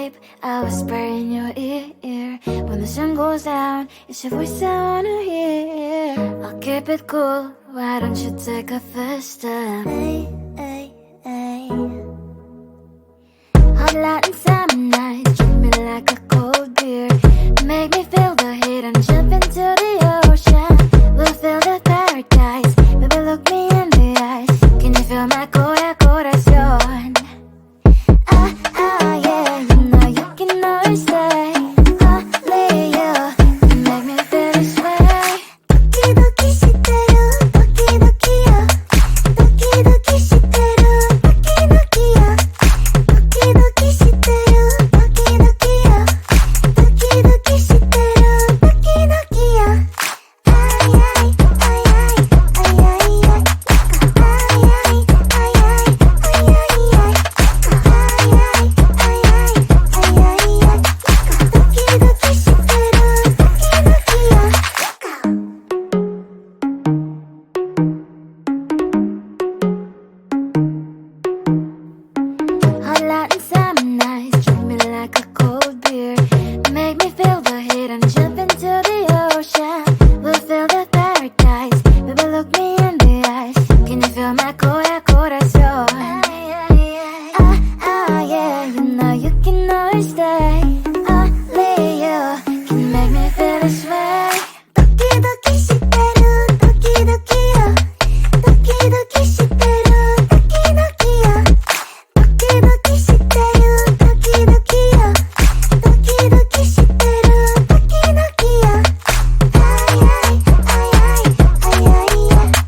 babe, I'll whisper in your ear. When the sun goes down, it's your voice I wanna hear. I'll keep it cool, why don't you take a first step? Hey, hey, hey. Hot Latin summer nights, treat me like a cold beer. Make me feel the heat and jump into the ocean. We'll feel the paradise, baby look me in the eyes. Can you feel my corazón? Yeah, you know you can always stay. Only you can make me feel this way. Doki doki shiteru, doki doki yo. Doki doki shiteru, doki doki yo. Doki doki shiteru, doki doki yo. Doki doki shiteru, doki doki yo. Ay ay ay ay ay ay ay. Ay ay ay ay ay ay ay. Hot Latin summer nights, treat me like a cold beer. Make me feel the heat and jump into the ocean. We'll feel the paradise, baby look me in the eyes. Can you feel my corazón? Yeah, you know you can always stay. Only you can make me feel this way. Doki doki shiteru, doki doki yo. Doki doki shiteru, doki doki yo. Doki doki shiteru, doki doki yo. Doki doki shiteru, doki doki yo. Ay ay ay ay ay ay ay. Ay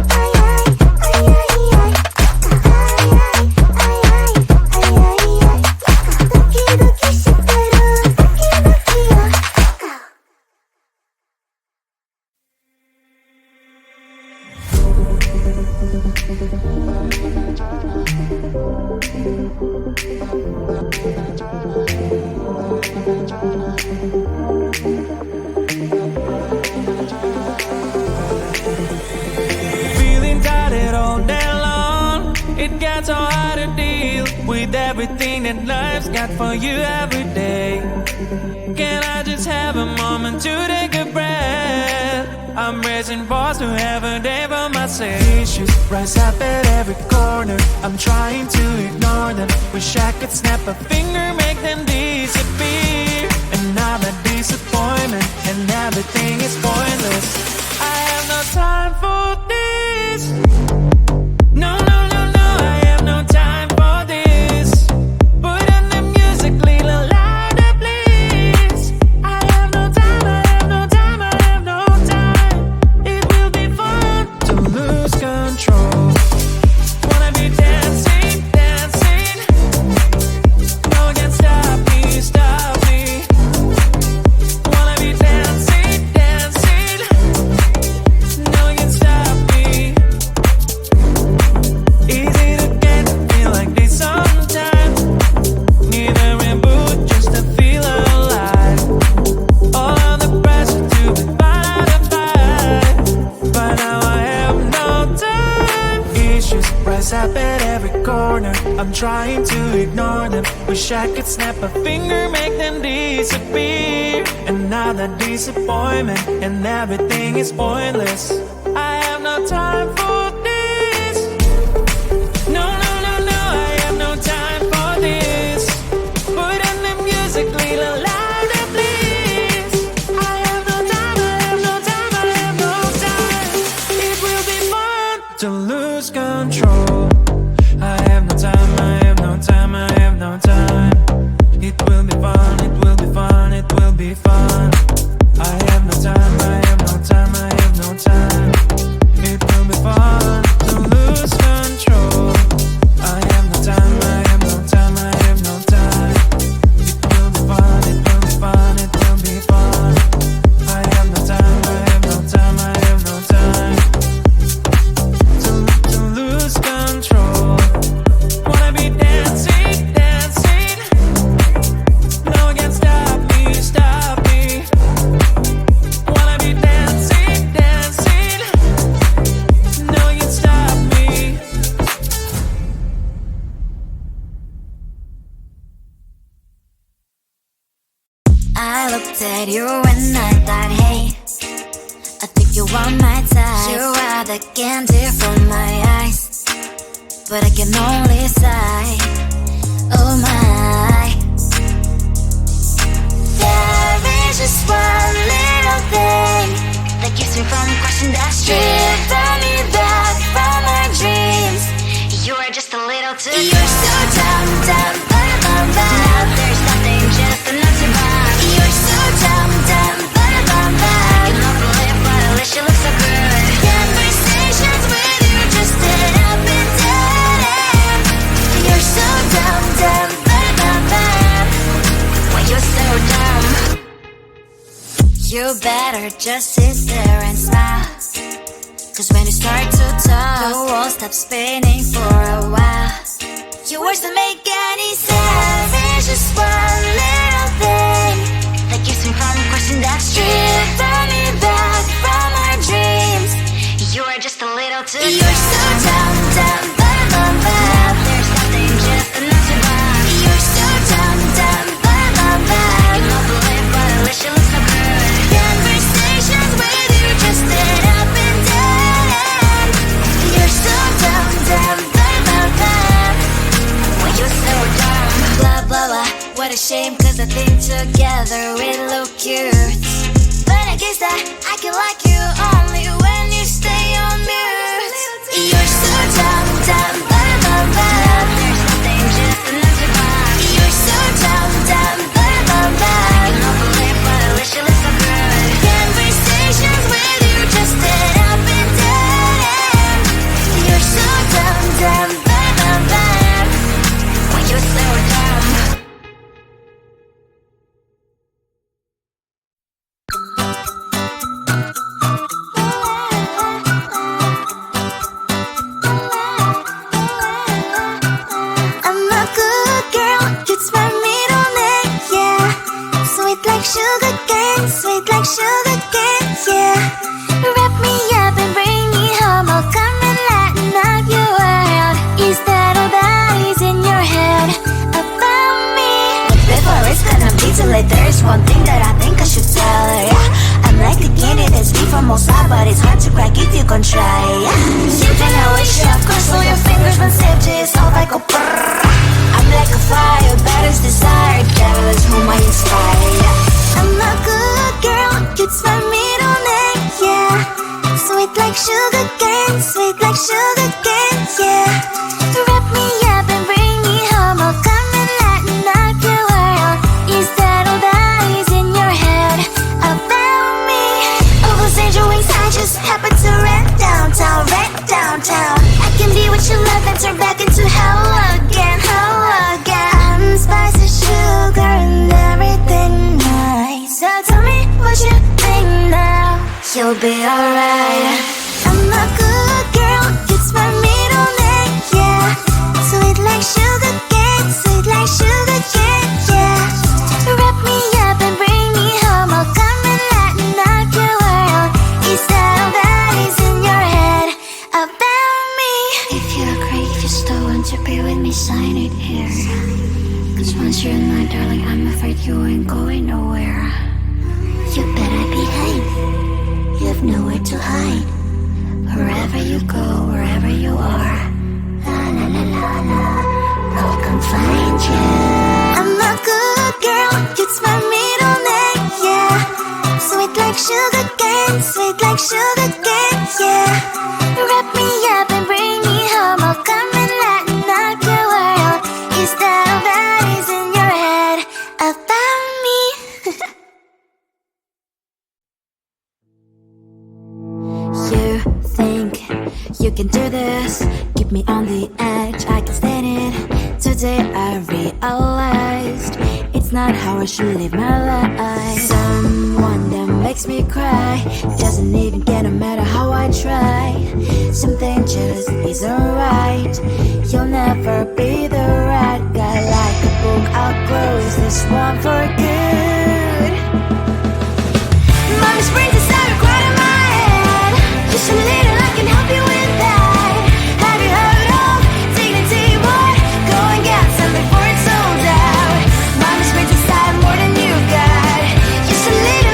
ay ay ay ay ay ay. Ay ay ay ay ay ay ay. Doki doki shiteru, doki doki yo. Feeling tired all day long. It gets so hard to deal with everything that life's got for you every day. Can I just have a moment to take a breath? I'm raising balls to have a day for myself. Issues rise up at every corner. I'm trying to ignore them. Wish I could snap a finger, make them disappear. And now the disappointment and everything is pointless. I have no time for this. No, no, no, no, I have no time for this. Put on the music, little louder, please. I have no time, I have no time, I have no time. It will be fun to lose control. Wanna be dancing, dancing. No one can stop me, stop me. Wanna be dancing, dancing. No one can stop me. Easy to get feel like this sometimes. Need a reboot just to feel alive. All of the pressure to be fight, but now I have no time. Issues rise up at every corner. I'm trying to ignore them. Wish I could snap a finger, make them disappear. And now the disappointment and everything is pointless. I have no time for this. No, no, no, no, I have no time for this. Put on the music, little louder, please. I have no time, I have no time, I have no time. It will be fun to lose control. I have no time, I have no time, I have no time. It will be fun, it will be fun, it will be fun. I have no time, I have no time, I have no time. at you and I thought, hey, I think you want my type. You are the candy from my eyes, but I can only sigh, oh my. There is just one little thing that keeps me from crossing that street. Driven me back from my dreams. You are just a little too close. You're so dumb, dumb, bum, bum. Now there's nothing, just enough to buy. You're so dumb, dumb, bum, bum. You love to live, but at least you look so good. Conversations with you just end up in dead end. You're so dumb, dumb, bum, bum. Why you're so dumb? You better just sit there and smile, 'cause when you start to talk, the world stops spinning for a while. Your words don't make any sense. There's just one little thing that keeps me from crossing that street. Driven me back from our dreams. You are just a little too close. You're so dumb, dumb, bum, bum, bum. Now there's nothing, just enough to buy. You're so dumb, dumb, bum, bum, bum. You love to live, but at least you look so good. Conversations with you just end up in dead end. You're so dumb, dumb, bum, bum, bum. Why you're so dumb? Blah, blah, blah. What a shame, 'cause I think together we look cute. But I guess that I can like you only when you stay on mute. You're so dumb, dumb, bum, bum, bum. There's nothing, just enough to buy. You're so dumb, dumb, bum, bum, bum. You love to live, but at least you look so good. Conversations with you just end up in dead end. You're so dumb, dumb, bum, bum, bum. Why you're so dumb? I'm a good girl, it's my middle name, yeah. Sweet like sugar cane, sweet like sugar cane, yeah. Wrap me up and bring me home, I'll come and lighten up your world. Is that all that is in your head about me? Before it's gonna be too late, there's one thing that I think I should tell her, yeah. I'm like the candy that's sweet from outside, but it's hard to crack if you can try, yeah. Something I wish you have crossed all your fingers when safety is off, I go brrrr. I'm like a fire, battles desire, devil is whom I inspire, yeah. I'm a good girl, it's my middle name, yeah. Sweet like sugar cane, sweet like sugar cane, yeah. Wrap me up and bring me home, I'll come and lighten up your world. Is that all that is in your head about me? Oh, those angel wings, I just happen to rent downtown, rent downtown. I can be what you love and turn back into hell again, hell again. Spicy sugar and everything nice. So tell me what you think now. You'll be alright. I'm a good girl, it's my middle name, yeah. Sweet like sugar cane, sweet like sugar cane, yeah. Wrap me up and bring me home, I'll come and lighten up your world. Is that all that is in your head about me? If you agree, if you still want to be with me, sign it here. 'Cause once you're mine, darling, I'm afraid you ain't going nowhere. You better behave, you have nowhere to hide. Wherever you go, wherever you are, la la la la la, I'll come find you. I'm a good girl, it's my middle name, yeah. Sweet like sugar cane, sweet like sugar cane, yeah. Wrap me up and bring me home, I'll come and lighten up your world. Is that all that is in your head about me? You think you can do this, keep me on the edge, I can stand it. Today I realized it's not how I should live my life. Someone that makes me cry doesn't even get no matter how I try. Something just isn't right. You'll never be the right guy. Like a book, I'll close this one for good. Mommy's brains inside are quite in my head. Just a little, I can help you with that. Have you heard of dignity, boy? Go and get something before it's sold out. Mommy's brains inside more than you've got. Just a little.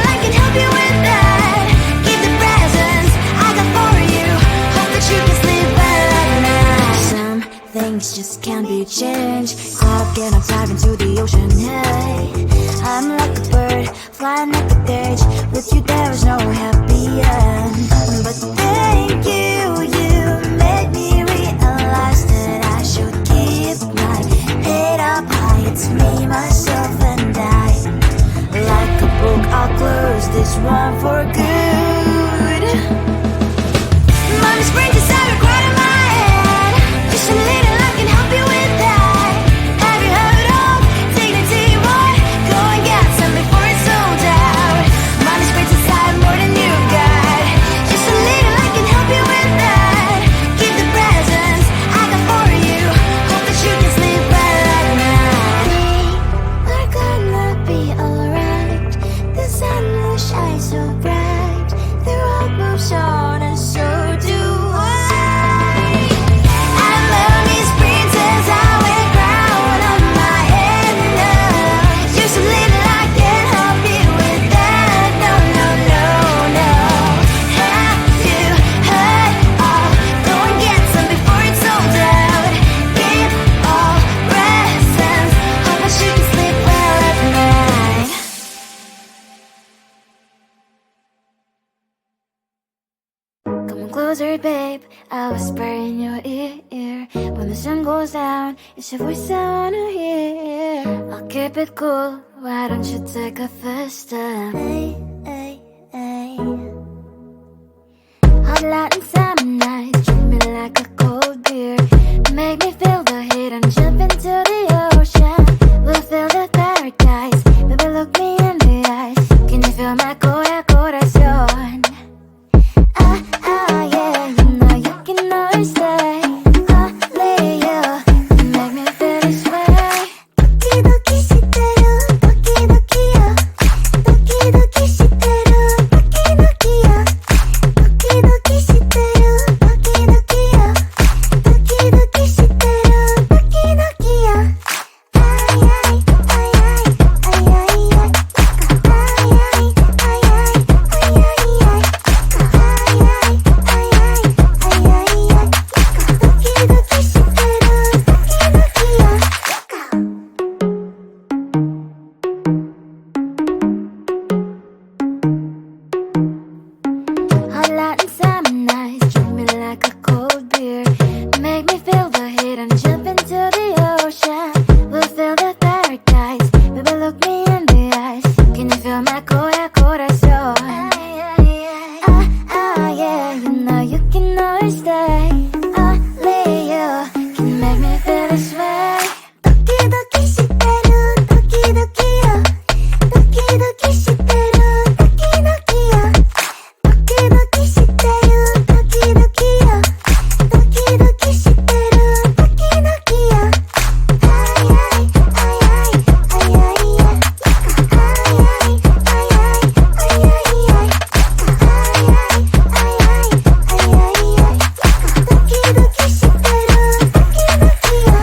closer, babe. I'll whisper in your ear. When the sun goes down, it's your voice I wanna hear. I'll keep it cool, why don't you take a first step? Hey, hey, hey. Hot Latin summer nights, treat me like a cold beer. Make me feel the heat and jump into the ocean. We'll feel the paradise, baby, look me in the eyes. Can you feel my corazón? Yeah, you know you can always stay. Only you can make me feel this way. Doki doki shiteru, doki doki yo. Doki doki shiteru, doki doki yo. Doki doki shiteru, doki doki yo. Doki doki shiteru, doki doki yo. Ay ay ay ay ay ay ay. Ay ay ay ay ay ay ay. Hot Latin summer nights, treat me like a cold beer. Make me feel the heat and jump into the ocean. We'll feel the paradise, baby, look me in the eyes. Can you feel my corazón? Yeah, you know you can always stay. Only you can make me feel this way. Doki doki shiteru, doki doki yo. Doki doki shiteru, doki doki yo. Doki doki shiteru, doki doki yo. Doki doki shiteru, doki doki yo. Ay ay ay ay ay ay ay. Ay ay ay ay ay ay ay. Ay ay ay ay ay ay ay. Doki doki shiteru, doki doki yo.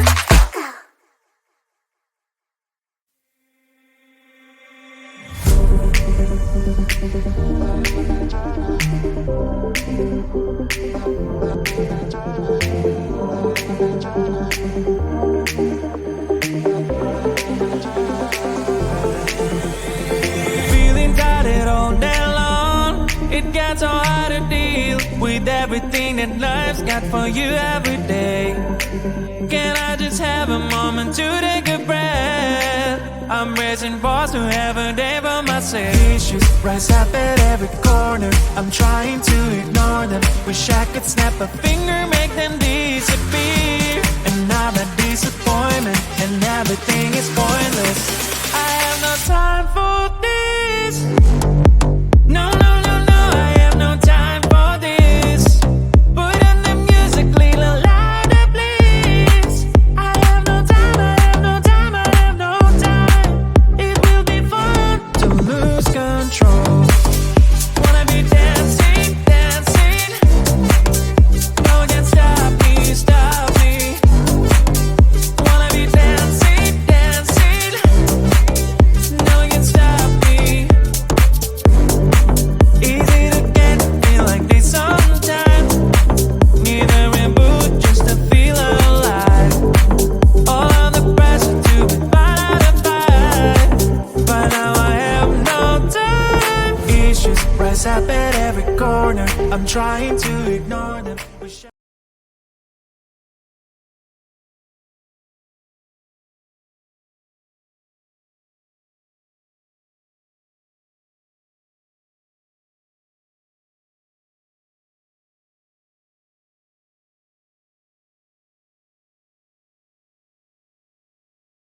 Feeling tired all day long. It gets so hard to deal with everything that life's got for you every day. Can I just have a moment to take a breath? I'm raising balls to have a day for myself. Issues rise up at every corner. I'm trying to ignore them. Wish I could snap a finger, make them disappear. And now the disappointment and everything is pointless. I have no time for this. No, no, no, no, I have no time for this. Put on the music, little louder, please. I have no time, I have no time, I have no time. It will be fun to lose control. Wanna be dancing, dancing. No one can stop me, stop me. Wanna be dancing, dancing. No one can stop me. Easy to get me like this sometimes. Need a reboot just to feel alive. All of the pressure to be fine to fight. But now I have no time. Issues rise up at every corner. I'm trying to ignore them.